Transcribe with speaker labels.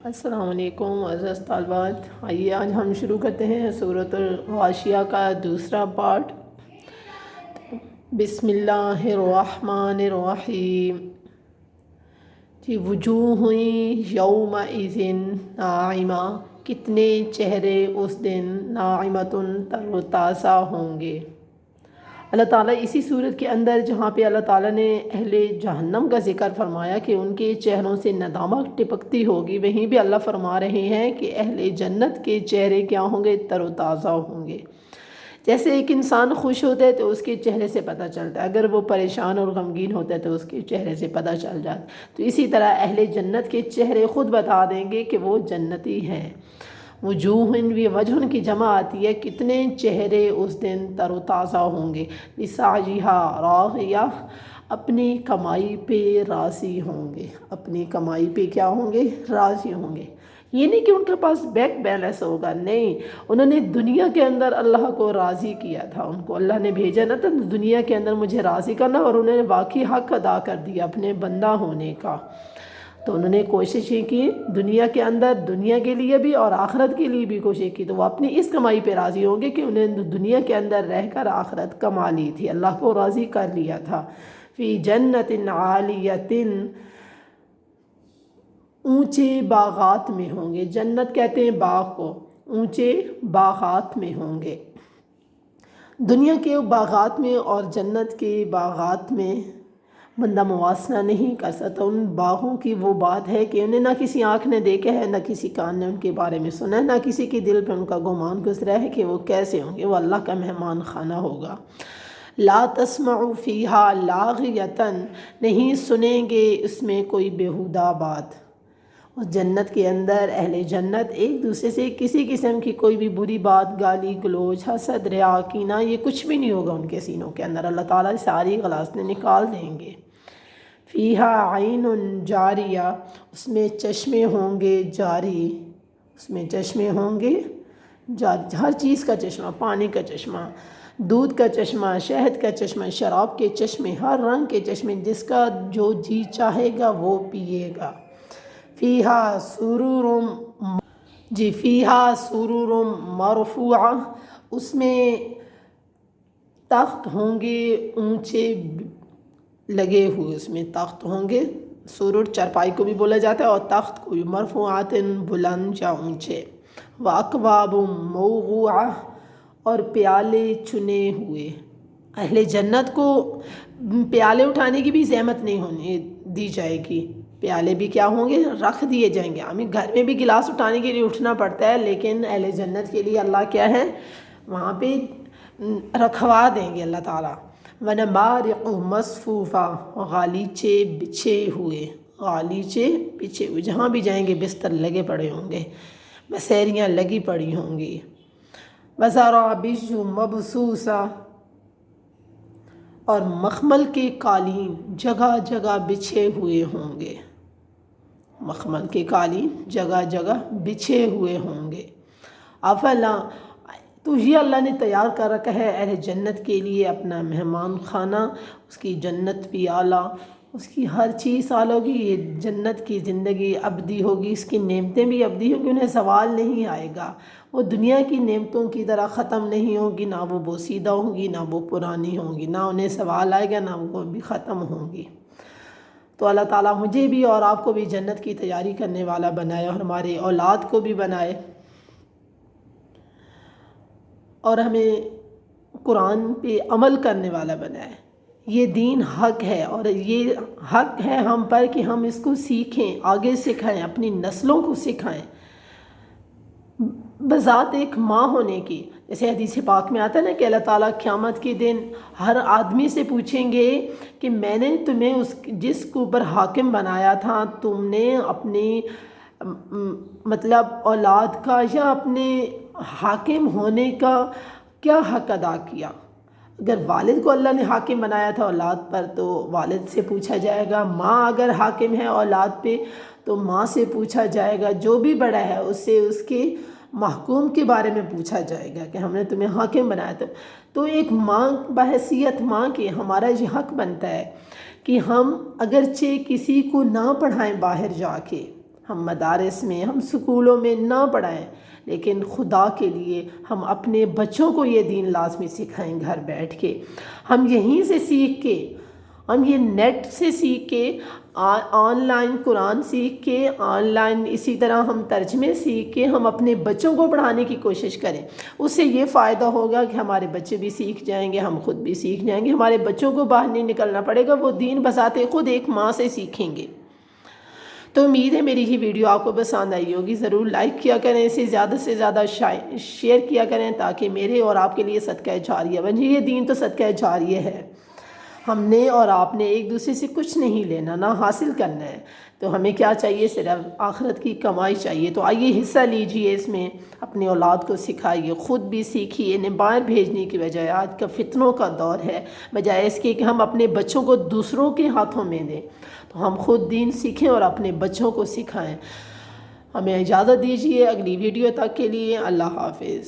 Speaker 1: السلام علیکم عزیز طالبات، آئیے آج ہم شروع کرتے ہیں سورۃ الغاشیہ کا دوسرا پارٹ۔ بسم اللہ الرحمن الرحیم۔ جی، وجوہ یومئذ ناعمہ، کتنے چہرے اس دن ناعمۃ تر و تازہ ہوں گے۔ اللہ تعالیٰ اسی صورت کے اندر جہاں پہ اللہ تعالیٰ نے اہل جہنم کا ذکر فرمایا کہ ان کے چہروں سے ندامت ٹپکتی ہوگی، وہیں بھی اللہ فرما رہے ہیں کہ اہل جنت کے چہرے کیا ہوں گے؟ تر و تازہ ہوں گے۔ جیسے ایک انسان خوش ہوتا ہے تو اس کے چہرے سے پتہ چلتا ہے، اگر وہ پریشان اور غمگین ہوتا ہے تو اس کے چہرے سے پتہ چل جاتا ہے۔ تو اسی طرح اہل جنت کے چہرے خود بتا دیں گے کہ وہ جنتی ہیں۔ وجوہ بھی وجہ کی جمع آتی ہے، کتنے چہرے اس دن تر و تازہ ہوں گے۔ لسعیہا راضیہ، اپنی کمائی پہ راضی ہوں گے، اپنی کمائی پہ کیا ہوں گے؟ راضی ہوں گے۔ یہ نہیں کہ ان کے پاس بینک بیلنس ہوگا، نہیں، انہوں نے دنیا کے اندر اللہ کو راضی کیا تھا، ان کو اللہ نے بھیجا نہ تھا دنیا کے اندر مجھے راضی کرنا، اور انہوں نے واقعی حق ادا کر دیا اپنے بندہ ہونے کا۔ تو انہوں نے کوششیں کی دنیا کے اندر، دنیا کے لیے بھی اور آخرت کے لیے بھی کوشش کی، تو وہ اپنی اس کمائی پہ راضی ہوں گے کہ انہیں دنیا کے اندر رہ کر آخرت کما لی تھی، اللہ کو راضی کر لیا تھا۔ فی جنت عالیۃ، اونچے باغات میں ہوں گے۔ جنت کہتے ہیں باغ کو، اونچے باغات میں ہوں گے۔ دنیا کے باغات میں اور جنت کے باغات میں بندہ موازنہ نہیں کر سکتا۔ ان باغوں کی وہ بات ہے کہ انہیں نہ کسی آنکھ نے دیکھا ہے، نہ کسی کان نے ان کے بارے میں سنا ہے، نہ کسی کے دل پہ ان کا گمان گزرا ہے کہ وہ کیسے ہوں گے۔ وہ اللہ کا مہمان خانہ ہوگا۔ لا تسمع فیہا لاغیۃ، نہیں سنیں گے اس میں کوئی بیہودہ بات۔ اس جنت کے اندر اہل جنت ایک دوسرے سے کسی قسم کی کوئی بھی بری بات، گالی گلوچ، حسد، ریا، کینہ، یہ کچھ بھی نہیں ہوگا ان کے سینوں کے اندر۔ اللہ تعالیٰ ساری غلاظتیں نکال دیں گے۔ فیہا عین جاریہ، اس میں چشمے ہوں گے جاری، اس میں چشمے ہوں گے جاری، ہر چیز کا چشمہ، پانی کا چشمہ، دودھ کا چشمہ، شہد کا چشمہ، شراب کے چشمے، ہر رنگ کے چشمے، جس کا جو جی چاہے گا وہ پیے گا۔ فیہا سرور، جی فیہا سرور مرفوعہ، اس میں تخت ہوں گے اونچے لگے ہوئے، اس میں تخت ہوں گے۔ سرور چارپائی کو بھی بولا جاتا ہے اور تخت کو بھی، مرفوعات بلند یا اونچے۔ واکواب موضوعہ، اور پیالے چنے ہوئے۔ اہل جنت کو پیالے اٹھانے کی بھی زحمت نہیں ہونے دی جائے گی، پیالے بھی کیا ہوں گے؟ رکھ دیے جائیں گے۔ ہمیں گھر میں بھی گلاس اٹھانے کے لیے اٹھنا پڑتا ہے، لیکن اہل جنت کے لیے اللہ کیا ہے؟ وہاں پہ رکھوا دیں گے اللہ تعالیٰ۔ وَنَمَارِقُ مَصْفُوفَةٌ، غالیچے بچھے ہوئے، غالیچے بچھے ہوئے، جہاں بھی جائیں گے بستر لگے پڑے ہوں گے، بسیریاں لگی پڑی ہوں گی۔ وَزَرَابِيُّ مَبْثُوثَةٌ، اور مخمل کے قالین جگہ جگہ بچھے ہوئے ہوں گے، مخمل کے قالین جگہ جگہ بچھے ہوئے ہوں گے۔ افلا، تو یہ اللہ نے تیار کر رکھا ہے اہل جنت کے لیے اپنا مہمان خانہ، اس کی جنت بھی اعلیٰ، اس کی ہر چیز اعلیٰ ہوگی۔ یہ جنت کی زندگی ابدی ہوگی، اس کی نعمتیں بھی ابدی ہوگی، انہیں زوال نہیں آئے گا۔ وہ دنیا کی نعمتوں کی طرح ختم نہیں ہوگی، نہ وہ بوسیدہ ہوں گی، نہ وہ پرانی ہوں گی، نہ انہیں زوال آئے گا، نہ وہ بھی ختم ہوں گی۔ تو اللہ تعالیٰ مجھے بھی اور آپ کو بھی جنت کی تیاری کرنے والا بنائے، اور ہمارے اولاد کو بھی بنائے، اور ہمیں قرآن پہ عمل کرنے والا بنائے۔ یہ دین حق ہے، اور یہ حق ہے ہم پر کہ ہم اس کو سیکھیں، آگے سکھائیں، اپنی نسلوں کو سکھائیں۔ بذات ایک ماں ہونے کی، جیسے حدیث پاک میں آتا ہے نا کہ اللہ تعالیٰ قیامت کے دن ہر آدمی سے پوچھیں گے کہ میں نے تمہیں جس کے اوپر حاکم بنایا تھا، تم نے اپنی مطلب اولاد کا یا اپنے حاکم ہونے کا کیا حق ادا کیا؟ اگر والد کو اللہ نے حاکم بنایا تھا اولاد پر تو والد سے پوچھا جائے گا، ماں اگر حاکم ہے اولاد پہ تو ماں سے پوچھا جائے گا، جو بھی بڑا ہے اس سے اس کے محکوم کے بارے میں پوچھا جائے گا کہ ہم نے تمہیں حاکم بنایا تھا۔ تو ایک ماں بحیثیت ماں کے ہمارا یہ حق بنتا ہے کہ ہم اگرچہ کسی کو نہ پڑھائیں باہر جا کے، ہم مدارس میں، ہم سکولوں میں نہ پڑھائیں، لیکن خدا کے لیے ہم اپنے بچوں کو یہ دین لازمی سکھائیں گھر بیٹھ کے۔ ہم یہیں سے سیکھ کے، ہم یہ نیٹ سے سیکھ کے، آن لائن قرآن سیکھ کے، آن لائن اسی طرح ہم ترجمے سیکھ کے ہم اپنے بچوں کو پڑھانے کی کوشش کریں۔ اس سے یہ فائدہ ہوگا کہ ہمارے بچے بھی سیکھ جائیں گے، ہم خود بھی سیکھ جائیں گے، ہمارے بچوں کو باہر نہیں نکلنا پڑے گا، وہ دین بذات خود ایک ماں سے سیکھیں گے۔ تو امید ہے میری یہ ویڈیو آپ کو پسند آئی ہوگی، ضرور لائک کیا کریں، اسے زیادہ سے زیادہ شیئر کیا کریں تاکہ میرے اور آپ کے لیے صدقہ جاریہ بنے۔ یہ دین تو صدقہ جاریہ ہے، ہم نے اور آپ نے ایک دوسرے سے کچھ نہیں لینا، نہ حاصل کرنا ہے، تو ہمیں کیا چاہیے؟ صرف آخرت کی کمائی چاہیے۔ تو آئیے حصہ لیجئے اس میں، اپنی اولاد کو سکھائیے، خود بھی سیکھیے، انہیں باہر بھیجنے کی بجائے، آج کا فتنوں کا دور ہے، بجائے اس کے کہ ہم اپنے بچوں کو دوسروں کے ہاتھوں میں دیں، تو ہم خود دین سیکھیں اور اپنے بچوں کو سکھائیں۔ ہمیں اجازت دیجیے اگلی ویڈیو تک کے لیے، اللہ حافظ۔